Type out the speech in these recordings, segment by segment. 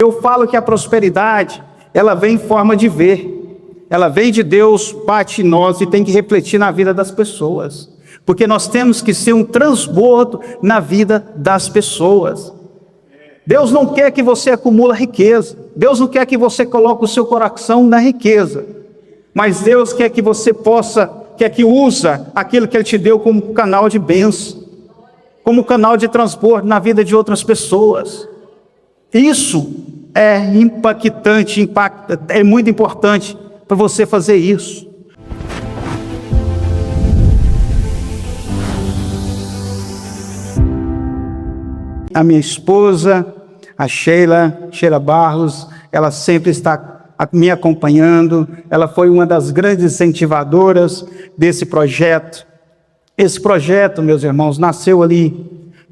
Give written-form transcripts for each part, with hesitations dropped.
Eu falo que a prosperidade, ela vem em forma de ver. Ela vem de Deus, bate em nós e tem que refletir na vida das pessoas. Porque nós temos que ser um transbordo na vida das pessoas. Deus não quer que você acumule riqueza. Deus não quer que você coloque o seu coração na riqueza. Mas Deus quer que você quer que usa aquilo que Ele te deu como canal de bênção, como canal de transbordo na vida de outras pessoas. Isso é impactante, é muito importante para você fazer isso. A minha esposa, a Sheila Barros, ela sempre está me acompanhando. Ela foi uma das grandes incentivadoras desse projeto. Esse projeto, meus irmãos, nasceu ali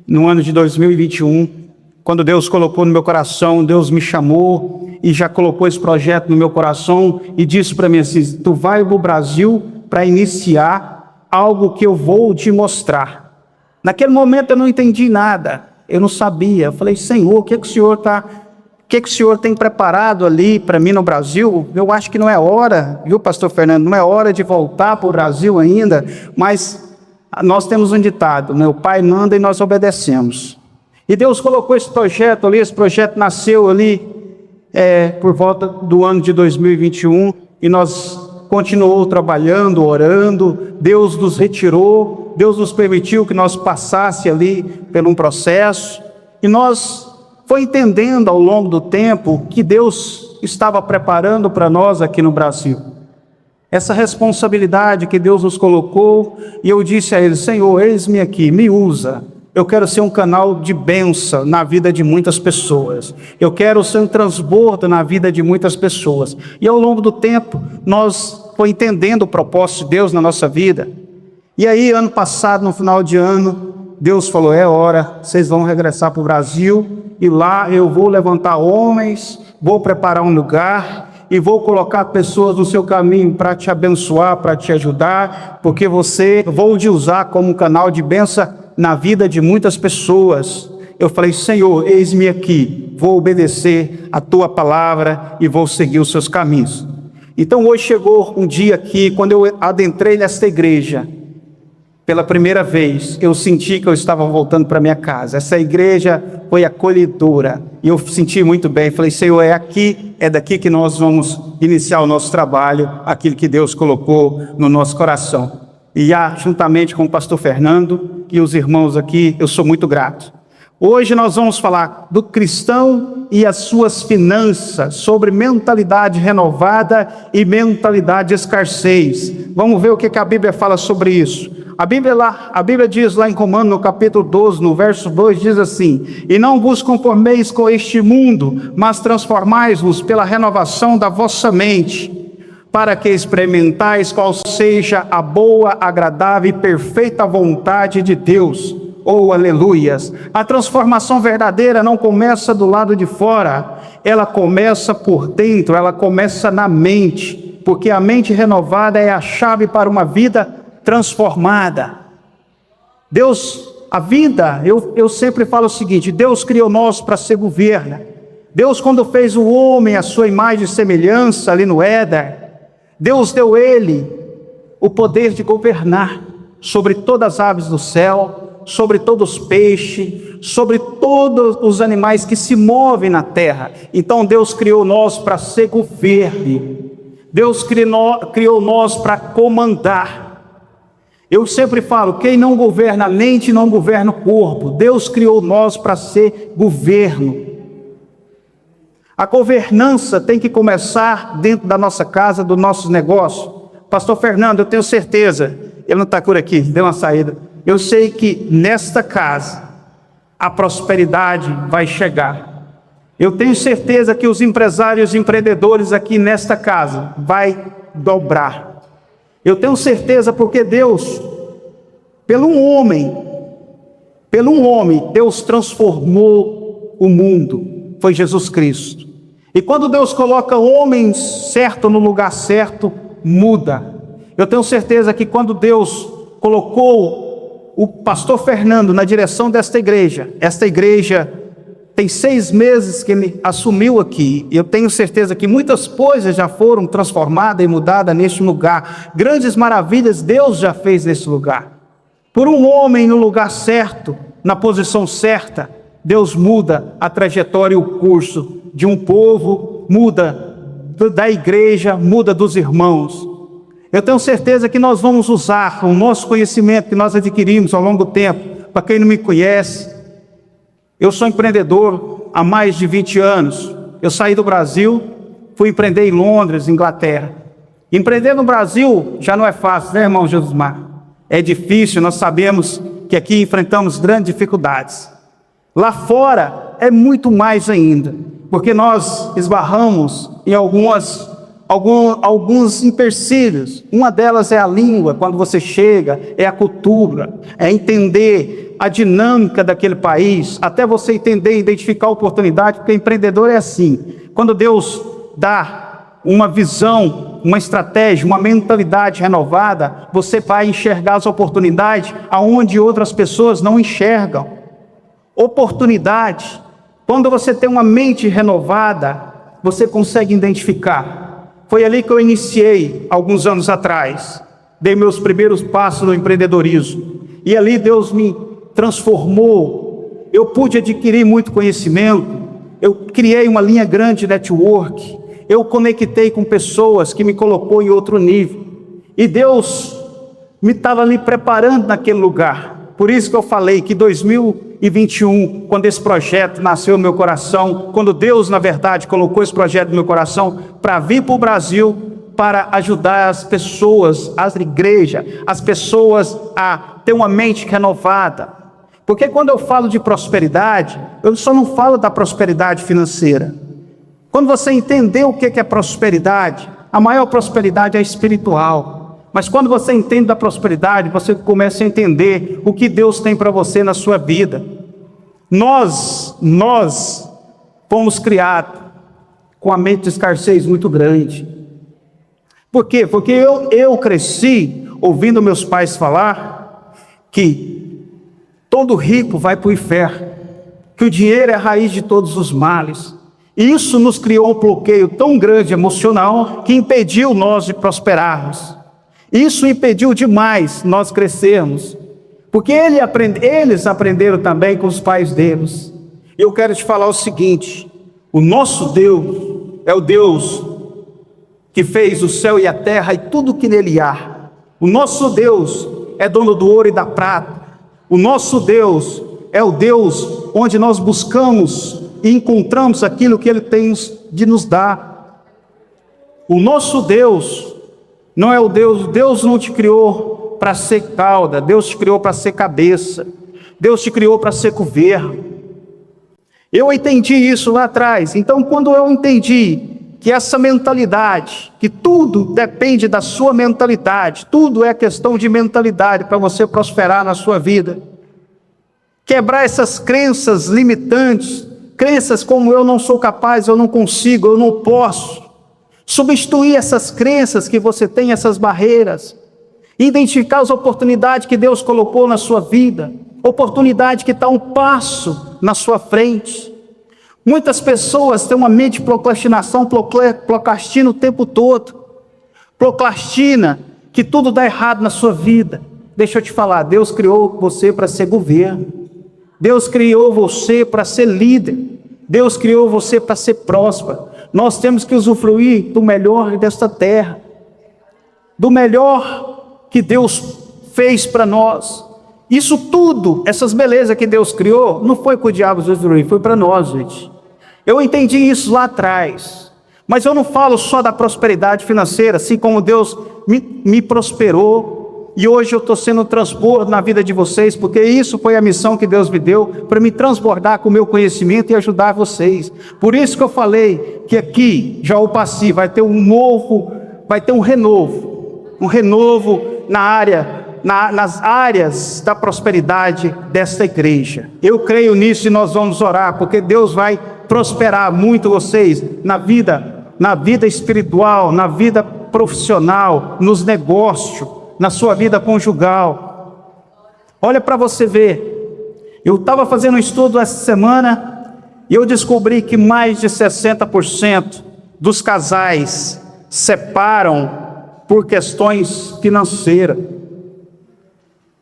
no ano de 2021, quando Deus colocou no meu coração, Deus me chamou e já colocou esse projeto no meu coração e disse para mim assim: tu vai para o Brasil para iniciar algo que eu vou te mostrar. Naquele momento eu não entendi nada, eu não sabia. Eu falei: Senhor, o que o Senhor tem preparado ali para mim no Brasil? Eu acho que não é hora, viu, pastor Fernando? Não é hora de voltar para o Brasil ainda, mas nós temos um ditado, né? O Pai manda e nós obedecemos. E Deus colocou esse projeto ali, esse projeto nasceu ali por volta do ano de 2021, e nós continuamos trabalhando, orando. Deus nos retirou, Deus nos permitiu que nós passasse ali por um processo, e nós foi entendendo ao longo do tempo que Deus estava preparando para nós aqui no Brasil. Essa responsabilidade que Deus nos colocou, e eu disse a Ele: Senhor, eis-me aqui, me usa. Eu quero ser um canal de bênção na vida de muitas pessoas. Eu quero ser um transbordo na vida de muitas pessoas. E ao longo do tempo, nós foi entendendo o propósito de Deus na nossa vida. E aí, ano passado, no final de ano, Deus falou: é hora, vocês vão regressar para o Brasil, e lá eu vou levantar homens, vou preparar um lugar, e vou colocar pessoas no seu caminho para te abençoar, para te ajudar, porque vou te usar como um canal de bênção na vida de muitas pessoas. Eu falei: Senhor, eis-me aqui, vou obedecer a tua palavra e vou seguir os seus caminhos. Então hoje chegou um dia aqui, quando eu adentrei nesta igreja, pela primeira vez, eu senti que eu estava voltando para minha casa. Essa igreja foi acolhedora, e eu senti muito bem. Falei: Senhor, é daqui que nós vamos iniciar o nosso trabalho, aquilo que Deus colocou no nosso coração. E juntamente com o pastor Fernando e os irmãos aqui, eu sou muito grato. Hoje nós vamos falar do cristão e as suas finanças, sobre mentalidade renovada e mentalidade de escassez. Vamos ver o que a Bíblia fala sobre isso. A Bíblia diz lá em Romanos, no capítulo 12, no verso 2, diz assim: e não vos conformeis com este mundo, mas transformais-vos pela renovação da vossa mente, para que experimentais qual seja a boa, agradável e perfeita vontade de Deus. Oh, aleluias! A transformação verdadeira não começa do lado de fora, ela começa por dentro, ela começa na mente, porque a mente renovada é a chave para uma vida transformada. Deus, a vida, eu sempre falo o seguinte: Deus criou nós para ser governo. Deus, quando fez o homem à sua imagem e semelhança ali no Éden, Deus deu a ele o poder de governar sobre todas as aves do céu, sobre todos os peixes, sobre todos os animais que se movem na terra. Então Deus criou nós para ser governo. Deus criou nós para comandar. Eu sempre falo: quem não governa a mente não governa o corpo. Deus criou nós para ser governo. A governança tem que começar dentro da nossa casa, do nosso negócio. Pastor Fernando, eu tenho certeza, ele não está por aqui, deu uma saída. Eu sei que nesta casa a prosperidade vai chegar. Eu tenho certeza que os empresários e empreendedores aqui nesta casa vai dobrar. Eu tenho certeza, porque Deus, pelo um homem, Deus transformou o mundo. Foi Jesus Cristo. E quando Deus coloca homens certo no lugar certo, muda. Eu tenho certeza que quando Deus colocou o pastor Fernando na direção desta igreja, esta igreja tem 6 meses que ele assumiu aqui. Eu tenho certeza que muitas coisas já foram transformadas e mudadas neste lugar. Grandes maravilhas Deus já fez nesse lugar. Por um homem no lugar certo, na posição certa, Deus muda a trajetória e o curso de um povo, muda da igreja, muda dos irmãos. Eu tenho certeza que nós vamos usar o nosso conhecimento que nós adquirimos ao longo do tempo. Para quem não me conhece, eu sou empreendedor há mais de 20 anos. Eu saí do Brasil, fui empreender em Londres, Inglaterra. Empreender no Brasil já não é fácil, né, irmão Josimar? É difícil, nós sabemos que aqui enfrentamos grandes dificuldades. Lá fora é muito mais ainda, porque nós esbarramos em alguns empecilhos. Uma delas é a língua, quando você chega, é a cultura, é entender a dinâmica daquele país, até você entender e identificar a oportunidade, porque empreendedor é assim. Quando Deus dá uma visão, uma estratégia, uma mentalidade renovada, você vai enxergar as oportunidades aonde outras pessoas não enxergam. Oportunidade, quando você tem uma mente renovada, você consegue identificar. Foi ali que eu iniciei, alguns anos atrás, dei meus primeiros passos no empreendedorismo, e ali Deus me transformou. Eu pude adquirir muito conhecimento, eu criei uma linha grande de network, eu conectei com pessoas que me colocou em outro nível, e Deus me estava ali preparando naquele lugar. Por isso que eu falei que 2021, quando esse projeto nasceu no meu coração, quando Deus, na verdade, colocou esse projeto no meu coração para vir para o Brasil, para ajudar as pessoas, as igrejas, as pessoas a ter uma mente renovada. Porque quando eu falo de prosperidade, eu só não falo da prosperidade financeira. Quando você entender o que é prosperidade, a maior prosperidade é espiritual. Mas quando você entende da prosperidade, você começa a entender o que Deus tem para você na sua vida. Nós fomos criados com a mente de escassez muito grande. Por quê? Porque eu cresci ouvindo meus pais falar que todo rico vai para o inferno, que o dinheiro é a raiz de todos os males. E isso nos criou um bloqueio tão grande emocional que impediu nós de prosperarmos. Isso impediu demais nós crescermos, porque eles aprenderam também com os pais deles. E eu quero te falar o seguinte: o nosso Deus é o Deus que fez o céu e a terra e tudo que nele há. O nosso Deus é dono do ouro e da prata. O nosso Deus é o Deus onde nós buscamos e encontramos aquilo que Ele tem de nos dar. O nosso Deus não é o Deus não te criou para ser cauda, Deus te criou para ser cabeça, Deus te criou para ser governo. Eu entendi isso lá atrás. Então, quando eu entendi que essa mentalidade, que tudo depende da sua mentalidade, tudo é questão de mentalidade para você prosperar na sua vida, quebrar essas crenças limitantes, crenças como eu não sou capaz, eu não consigo, eu não posso. Substituir essas crenças que você tem, essas barreiras. Identificar as oportunidades que Deus colocou na sua vida. Oportunidade que está um passo na sua frente. Muitas pessoas têm uma mente de procrastinação, procrastina o tempo todo. Procrastina que tudo dá errado na sua vida. Deixa eu te falar, Deus criou você para ser governo. Deus criou você para ser líder. Deus criou você para ser próspero. Nós temos que usufruir do melhor desta terra, do melhor que Deus fez para nós. Isso tudo, essas belezas que Deus criou, não foi para o diabo destruir, foi para nós, gente. Eu entendi isso lá atrás, mas eu não falo só da prosperidade financeira, assim como Deus me prosperou. E hoje eu estou sendo um transbordo na vida de vocês, porque isso foi a missão que Deus me deu, para me transbordar com o meu conhecimento e ajudar vocês. Por isso que eu falei que aqui, Jaú-Paci, vai ter um renovo nas áreas da prosperidade desta igreja. Eu creio nisso e nós vamos orar, porque Deus vai prosperar muito vocês na vida espiritual, na vida profissional, nos negócios, na sua vida conjugal. Olha para você ver, eu estava fazendo um estudo essa semana E eu descobri que mais de 60% dos casais separam por questões financeiras.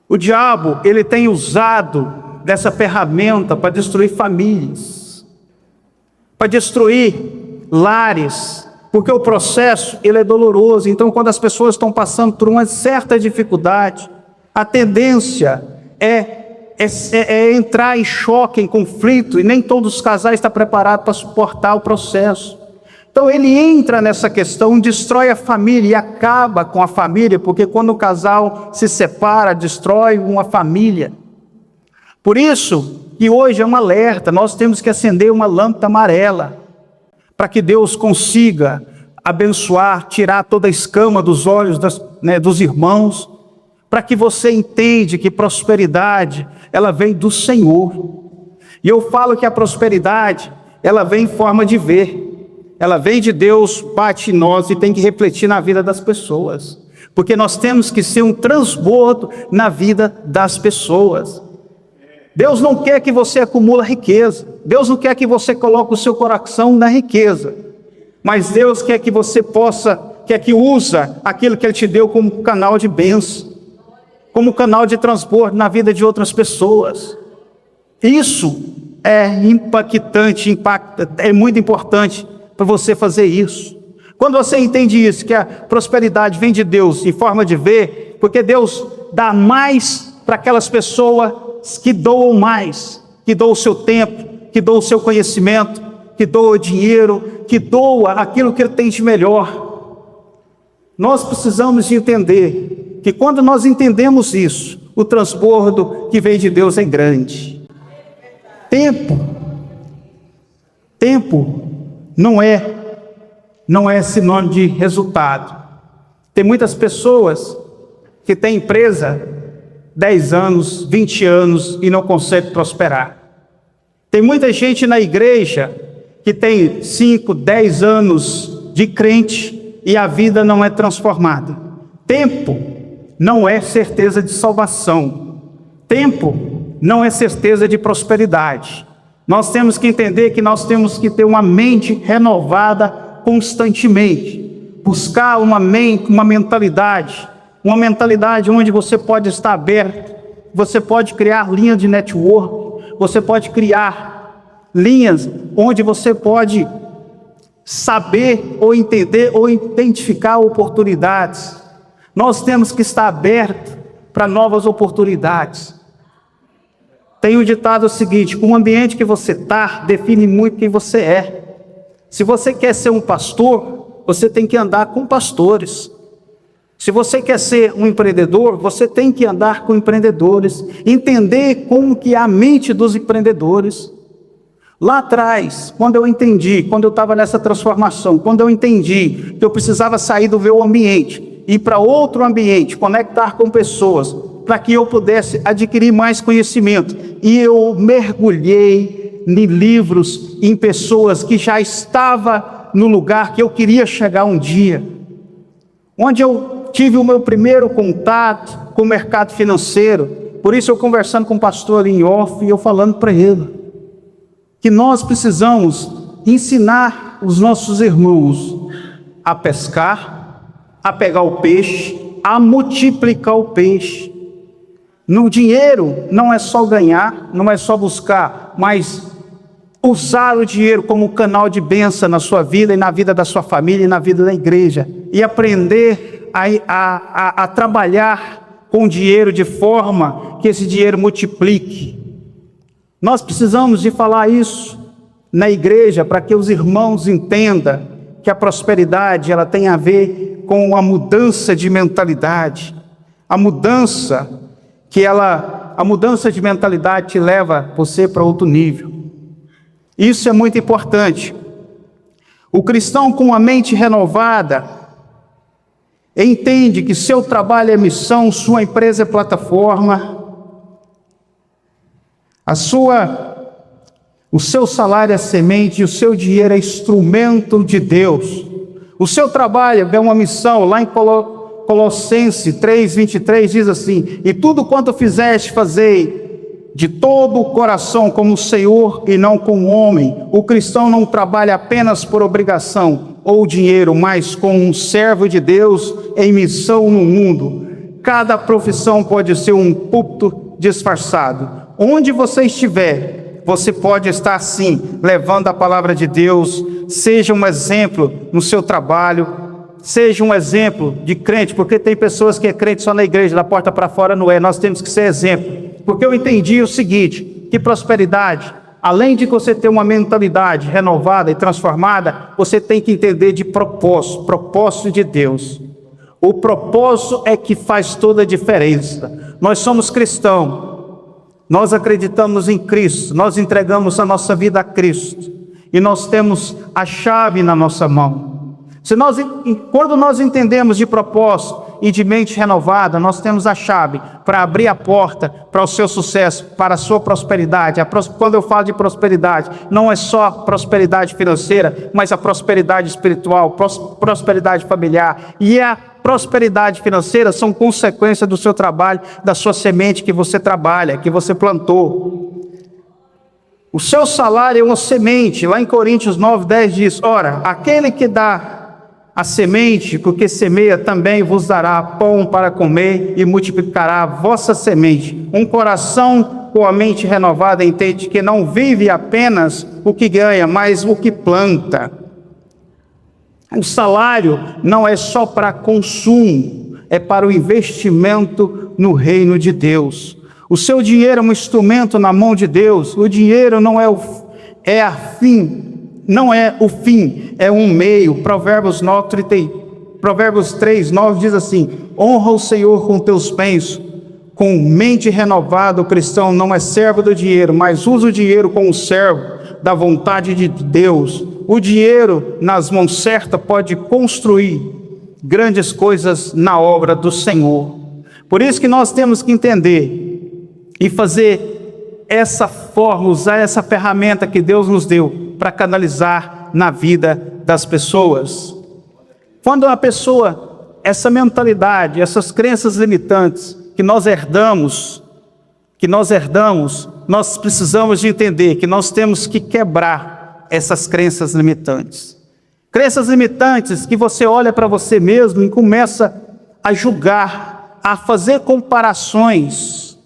O diabo, ele tem usado dessa ferramenta para destruir famílias, para destruir lares, porque o processo, ele é doloroso. Então, quando as pessoas estão passando por uma certa dificuldade, a tendência é entrar em choque, em conflito, e nem todos os casais estão preparados para suportar o processo. Então ele entra nessa questão, destrói a família e acaba com a família, porque quando o casal se separa, destrói uma família. Por isso que hoje é um alerta, nós temos que acender uma lâmpada amarela, para que Deus consiga abençoar, tirar toda a escama dos olhos dos irmãos, para que você entenda que prosperidade, ela vem do Senhor. E eu falo que a prosperidade, ela vem em forma de ver. Ela vem de Deus, bate em nós e tem que refletir na vida das pessoas. Porque nós temos que ser um transbordo na vida das pessoas. Deus não quer que você acumule riqueza. Deus não quer que você coloque o seu coração na riqueza. Mas Deus quer que você quer que usa aquilo que Ele te deu como canal de bênção, como canal de transbordo na vida de outras pessoas. Isso é impactante, é muito importante para você fazer isso. Quando você entende isso, que a prosperidade vem de Deus em forma de ver, porque Deus dá mais para aquelas pessoas que doam mais, que doam o seu tempo, que doam o seu conhecimento, que doam o dinheiro, que doa aquilo que Ele tem de melhor. Nós precisamos entender que quando nós entendemos isso, o transbordo que vem de Deus é grande. Tempo não é sinônimo de resultado. Tem muitas pessoas que têm empresa 10 anos, 20 anos e não conseguem prosperar. Tem muita gente na igreja que tem 5, 10 anos de crente e a vida não é transformada. Tempo não é certeza de salvação. Tempo não é certeza de prosperidade. Nós temos que entender que nós temos que ter uma mente renovada constantemente. Buscar uma mentalidade onde você pode estar aberto, você pode criar linhas de network, você pode criar linhas onde você pode saber ou entender ou identificar oportunidades. Nós temos que estar abertos para novas oportunidades. Tem um ditado seguinte: o ambiente que você está define muito quem você é. Se você quer ser um pastor, você tem que andar com pastores. Se você quer ser um empreendedor, você tem que andar com empreendedores, entender como que é a mente dos empreendedores. Lá atrás, quando eu estava nessa transformação, quando eu entendi que eu precisava sair do meu ambiente, ir para outro ambiente, conectar com pessoas, para que eu pudesse adquirir mais conhecimento. E eu mergulhei em livros, em pessoas que já estavam no lugar que eu queria chegar um dia. Onde eu tive o meu primeiro contato com o mercado financeiro. Por isso eu conversando com o pastor ali em off, e eu falando para ele que nós precisamos ensinar os nossos irmãos a pescar, a pegar o peixe, a multiplicar o peixe. No dinheiro não é só ganhar, não é só buscar, mas usar o dinheiro como canal de bênção na sua vida e na vida da sua família e na vida da igreja. E aprender a trabalhar com o dinheiro de forma que esse dinheiro multiplique. Nós precisamos de falar isso na igreja para que os irmãos entendam que a prosperidade ela tem a ver com a mudança de mentalidade. A mudança de mentalidade te lva você para outro nível. Isso é muito importante. O cristão com a mente renovada entende que seu trabalho é missão, sua empresa é plataforma, o seu salário é semente, o seu dinheiro é instrumento de Deus. O seu trabalho é uma missão. Lá em Colossenses 3:23 diz assim: e tudo quanto fizeste, fazei de todo o coração como o Senhor e não como homem. O cristão não trabalha apenas por obrigação ou dinheiro, mas como um servo de Deus em missão no mundo. Cada profissão pode ser um púlpito disfarçado. Onde você estiver, você pode estar sim, levando a palavra de Deus. Seja um exemplo no seu trabalho, seja um exemplo de crente, porque tem pessoas que é crente só na igreja, da porta para fora não é. Nós temos que ser exemplo, porque eu entendi o seguinte, que prosperidade, além de você ter uma mentalidade renovada e transformada, você tem que entender de propósito de Deus. O propósito é que faz toda a diferença. Nós somos cristãos, nós acreditamos em Cristo, nós entregamos a nossa vida a Cristo, e nós temos a chave na nossa mão. Quando nós entendemos de propósito e de mente renovada, nós temos a chave para abrir a porta para o seu sucesso, para a sua prosperidade. Quando eu falo de prosperidade, não é só prosperidade financeira, mas a prosperidade espiritual, prosperidade familiar. E a prosperidade financeira são consequência do seu trabalho, da sua semente que você trabalha, que você plantou. O seu salário é uma semente. Lá em Coríntios 9:10 diz: ora, aquele que dá a semente, porque semeia, também vos dará pão para comer e multiplicará a vossa semente. Um coração com a mente renovada entende que não vive apenas o que ganha, mas o que planta. O salário não é só para consumo, é para o investimento no reino de Deus. O seu dinheiro é um instrumento na mão de Deus. O dinheiro não é não é o fim, é um meio. Provérbios 3:9 diz assim: honra o Senhor com teus bens. Com mente renovada, o cristão não é servo do dinheiro, mas usa o dinheiro como servo da vontade de Deus. O dinheiro nas mãos certas pode construir grandes coisas na obra do Senhor. Por isso que nós temos que entender e fazer essa forma, usar essa ferramenta que Deus nos deu para canalizar na vida das pessoas. Quando uma pessoa, essa mentalidade, essas crenças limitantes que nós herdamos, nós precisamos de entender que nós temos que quebrar essas crenças limitantes. Crenças limitantes que você olha para você mesmo e começa a julgar, a fazer comparações,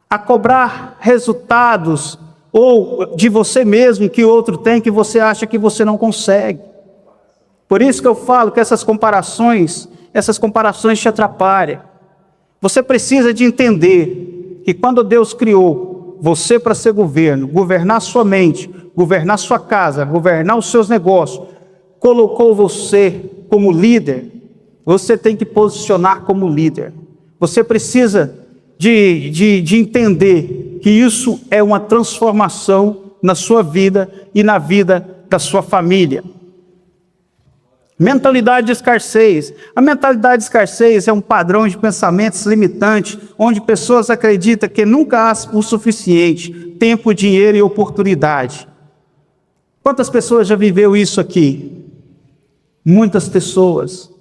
a cobrar resultados ou de você mesmo que outro tem, que você acha que você não consegue. Por isso que eu falo que essas comparações te atrapalham. Você precisa de entender que quando Deus criou você para ser governar sua mente, governar sua casa, governar os seus negócios, colocou você como líder, você tem que posicionar como líder. Você precisa de entender que isso é uma transformação na sua vida e na vida da sua família. Mentalidade de escassez. A mentalidade de escassez é um padrão de pensamentos limitante, onde pessoas acreditam que nunca há o suficiente tempo, dinheiro e oportunidade. Quantas pessoas já viveu isso aqui? Muitas pessoas.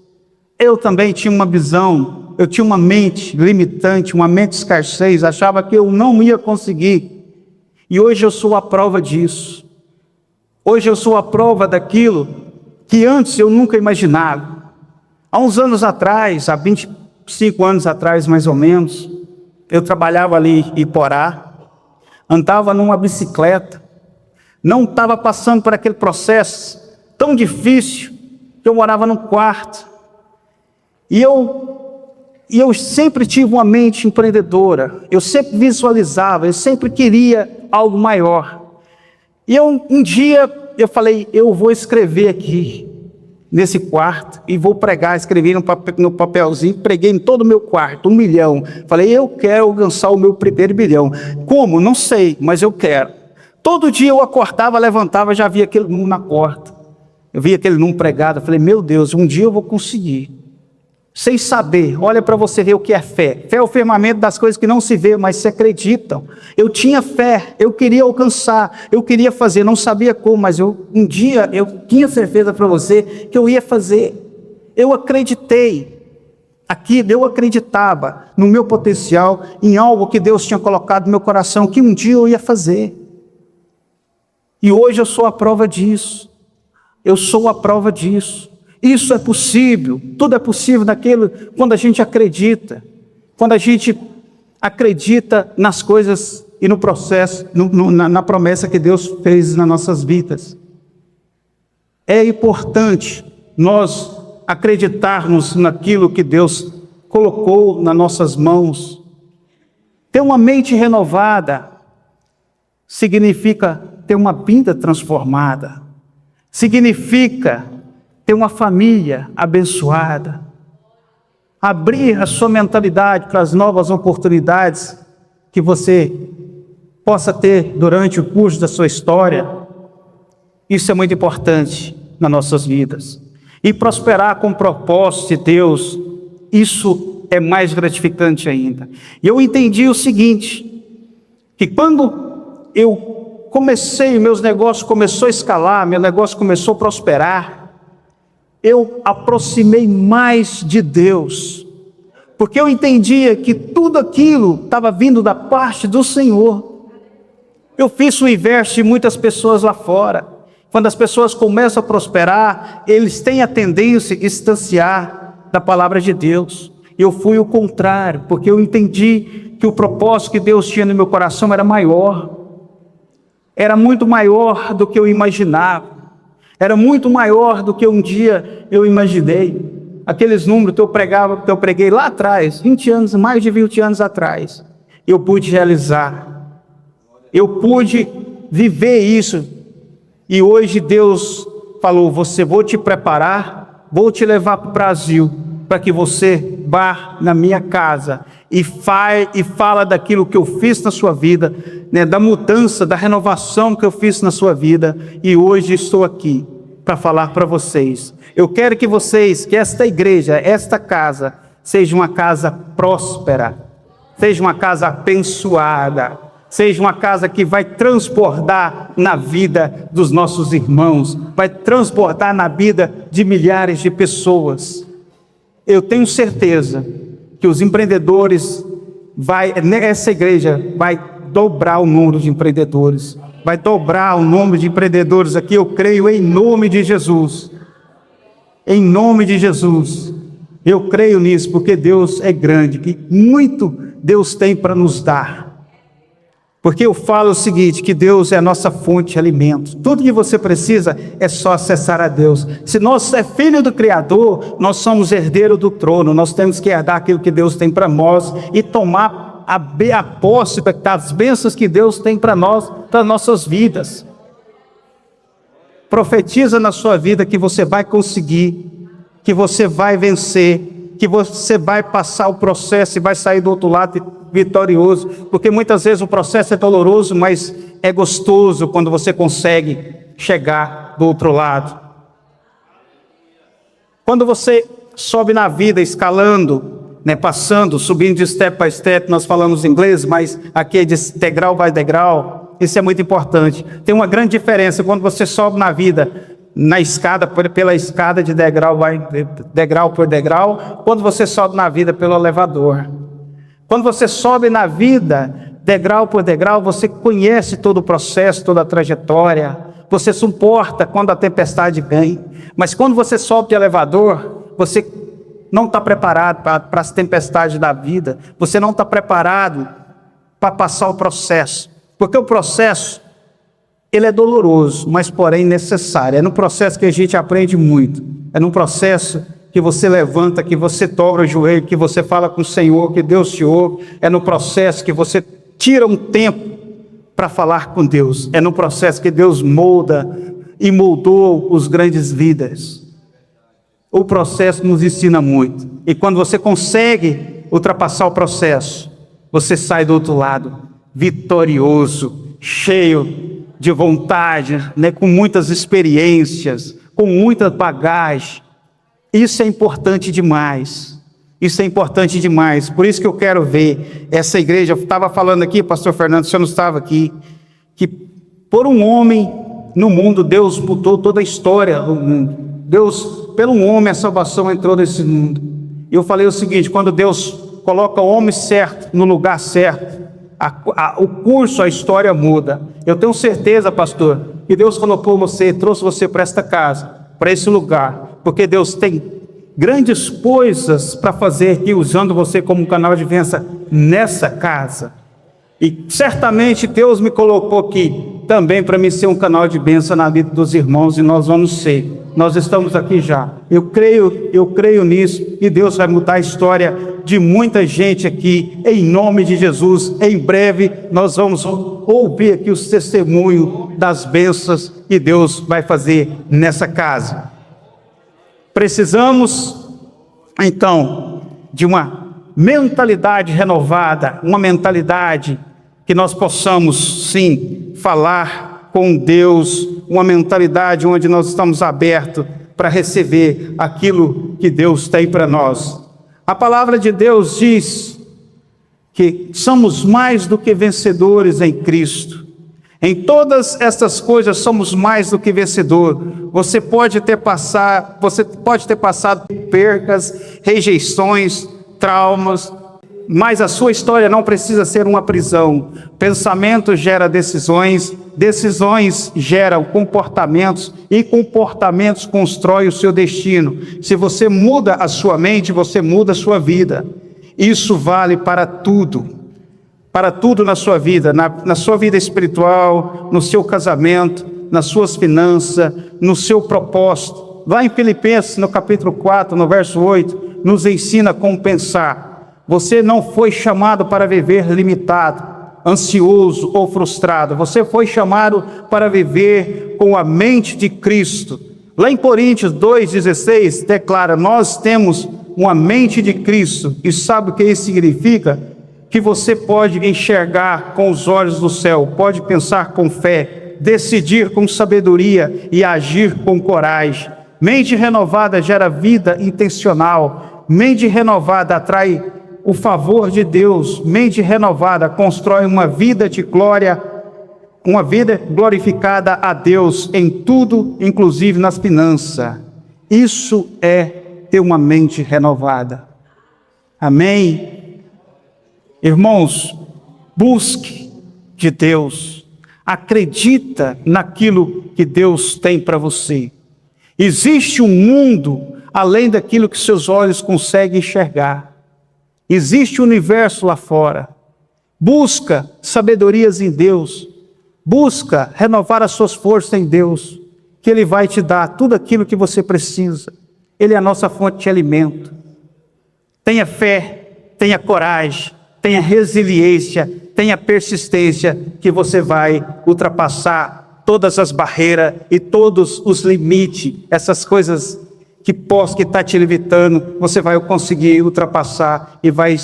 Eu também tinha uma visão, eu tinha uma mente limitante, uma mente de escassez, achava que eu não ia conseguir. E hoje eu sou a prova disso. Hoje eu sou a prova daquilo que antes eu nunca imaginava. Há uns anos atrás, há 25 anos atrás mais ou menos, eu trabalhava ali em Iporá, andava numa bicicleta, não estava passando por aquele processo tão difícil, que eu morava num quarto. E eu sempre tive uma mente empreendedora, eu sempre visualizava, eu sempre queria algo maior. E um dia eu falei, eu vou escrever aqui, nesse quarto, e vou pregar. Escrevi no papelzinho, preguei em todo o meu quarto, 1 milhão. Falei, eu quero alcançar o meu primeiro bilhão. Como? Não sei, mas eu quero. Todo dia eu acordava, levantava, já via aquele número na porta. Eu via aquele número pregado, eu falei, meu Deus, um dia eu vou conseguir. Sem saber, olha para você ver o que é fé. Fé é o firmamento das coisas que não se vê, mas se acreditam. Eu tinha fé, eu queria alcançar, eu queria fazer, não sabia como, mas um dia eu tinha certeza para você que eu ia fazer. Eu acreditei. Aqui eu acreditava no meu potencial, em algo que Deus tinha colocado no meu coração, que um dia eu ia fazer. E hoje eu sou a prova disso. Eu sou a prova disso. Isso é possível, tudo é possível quando a gente acredita. Quando a gente acredita nas coisas e no processo, na promessa que Deus fez nas nossas vidas. É importante nós acreditarmos naquilo que Deus colocou nas nossas mãos. Ter uma mente renovada significa ter uma vida transformada, significa ter uma família abençoada, abrir a sua mentalidade para as novas oportunidades que você possa ter durante o curso da sua história. Isso é muito importante nas nossas vidas. E prosperar com o propósito de Deus, isso é mais gratificante ainda. E eu entendi o seguinte, que quando eu comecei, meus negócios começou a escalar, meu negócio começou a prosperar, eu aproximei mais de Deus, porque eu entendia que tudo aquilo estava vindo da parte do Senhor. Eu fiz o inverso de muitas pessoas lá fora. Quando as pessoas começam a prosperar, eles têm a tendência a distanciar da palavra de Deus. Eu fui o contrário, porque eu entendi que o propósito que Deus tinha no meu coração era maior. Era muito maior do que eu imaginava. Era muito maior do que um dia eu imaginei. Aqueles números que eu preguei lá atrás, 20 anos, mais de 20 anos atrás, eu pude realizar. Eu pude viver isso. E hoje Deus falou, vou te preparar, vou te levar para o Brasil, para que você vá na minha casa e fala daquilo que eu fiz na sua vida, né, da mudança, da renovação que eu fiz na sua vida, e hoje estou aqui para falar para vocês. Eu quero que esta igreja, esta casa, seja uma casa próspera, seja uma casa abençoada, seja uma casa que vai transbordar na vida dos nossos irmãos, vai transbordar na vida de milhares de pessoas. Eu tenho certeza que os empreendedores, essa igreja vai dobrar o número de empreendedores, vai dobrar o número de empreendedores aqui, eu creio em nome de Jesus. Em nome de Jesus. Eu creio nisso, porque Deus é grande, que muito Deus tem para nos dar. Porque eu falo o seguinte, que Deus é a nossa fonte de alimento. Tudo que você precisa é só acessar a Deus. Se nós é filho do Criador, nós somos herdeiro do trono. Nós temos que herdar aquilo que Deus tem para nós e tomar a posse das bênçãos que Deus tem para nós, para nossas vidas. Profetiza na sua vida que você vai conseguir, que você vai vencer, que você vai passar o processo e vai sair do outro lado vitorioso, porque muitas vezes o processo é doloroso, mas é gostoso quando você consegue chegar do outro lado. Quando você sobe na vida escalando, né, passando, subindo de step by step, nós falamos inglês, mas aqui é de degrau by degrau, isso é muito importante. Tem uma grande diferença quando você sobe na vida, na escada, pela escada de degrau por degrau, quando você sobe na vida pelo elevador. Quando você sobe na vida, degrau por degrau, você conhece todo o processo, toda a trajetória, você suporta quando a tempestade vem. Mas quando você sobe de elevador, você não está preparado para as tempestades da vida, você não está preparado para passar o processo, porque o processo, ele é doloroso, mas porém necessário. É no processo que a gente aprende muito, é no processo que você levanta, que você dobra o joelho, que você fala com o Senhor, que Deus te ouve. É no processo que você tira um tempo para falar com Deus. É no processo que Deus molda e moldou os grandes líderes. O processo nos ensina muito. E quando você consegue ultrapassar o processo, você sai do outro lado vitorioso, cheio de vontade, né, com muitas experiências, com muita bagagem. Isso é importante demais. Isso é importante demais. Por isso que eu quero ver essa igreja. Eu estava falando aqui, pastor Fernando, o senhor não estava aqui, que por um homem no mundo, Deus mudou toda a história do mundo. Deus, pelo homem, a salvação entrou nesse mundo. Eu falei o seguinte: quando Deus coloca o homem certo no lugar certo, o curso, a história muda. Eu tenho certeza, pastor, que Deus colocou você, trouxe você para esta casa, para esse lugar, porque Deus tem grandes coisas para fazer aqui, usando você como um canal de bênção nessa casa. E certamente Deus me colocou aqui também para me ser um canal de bênção na vida dos irmãos, e nós vamos ser. Nós estamos aqui já. Eu creio nisso, e Deus vai mudar a história de muita gente aqui, em nome de Jesus. Em breve nós vamos ouvir aqui os testemunhos das bênçãos que Deus vai fazer nessa casa. Precisamos, então, de uma mentalidade renovada, uma mentalidade que nós possamos, sim, falar com Deus, uma mentalidade onde nós estamos abertos para receber aquilo que Deus tem para nós. A palavra de Deus diz que somos mais do que vencedores em Cristo. Em todas estas coisas somos mais do que vencedor. Você pode ter passado percas, rejeições, traumas, mas a sua história não precisa ser uma prisão. Pensamento gera decisões, decisões geram comportamentos, e comportamentos constroem o seu destino. Se você muda a sua mente, você muda a sua vida. Isso vale para tudo na sua vida, na sua vida espiritual, no seu casamento, nas suas finanças, no seu propósito. Lá em Filipenses, no capítulo 4, no verso 8, nos ensina como pensar. Você não foi chamado para viver limitado, ansioso ou frustrado. Você foi chamado para viver com a mente de Cristo. Lá em Coríntios 2,16 declara: nós temos uma mente de Cristo. E sabe o que isso significa? Que você pode enxergar com os olhos do céu, pode pensar com fé, decidir com sabedoria e agir com coragem. Mente renovada gera vida intencional. Mente renovada atrai o favor de Deus. Mente renovada constrói uma vida de glória, uma vida glorificada a Deus em tudo, inclusive nas finanças. Isso é ter uma mente renovada. Amém? Irmãos, busque de Deus. Acredita naquilo que Deus tem para você. Existe um mundo além daquilo que seus olhos conseguem enxergar. Existe um universo lá fora. Busca sabedorias em Deus. Busca renovar as suas forças em Deus, que Ele vai te dar tudo aquilo que você precisa. Ele é a nossa fonte de alimento. Tenha fé, tenha coragem, tenha resiliência, tenha persistência, que você vai ultrapassar todas as barreiras e todos os limites, essas coisas que está te limitando, você vai conseguir ultrapassar e vai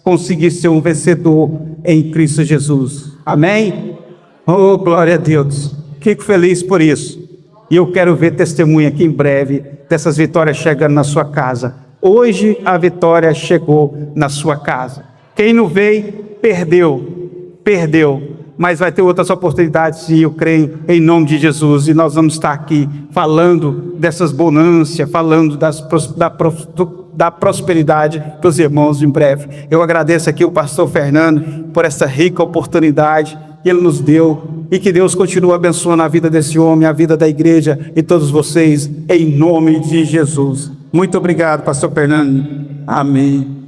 conseguir ser um vencedor em Cristo Jesus. Amém? Oh, glória a Deus. Fico feliz por isso. E eu quero ver testemunha aqui em breve dessas vitórias chegando na sua casa. Hoje a vitória chegou na sua casa. Quem não veio, perdeu. Mas vai ter outras oportunidades, e eu creio em nome de Jesus. E nós vamos estar aqui falando dessas bonâncias, falando da prosperidade para os irmãos em breve. Eu agradeço aqui o pastor Fernando por essa rica oportunidade que ele nos deu, e que Deus continue abençoando a vida desse homem, a vida da igreja e todos vocês, em nome de Jesus. Muito obrigado, pastor Fernando. Amém.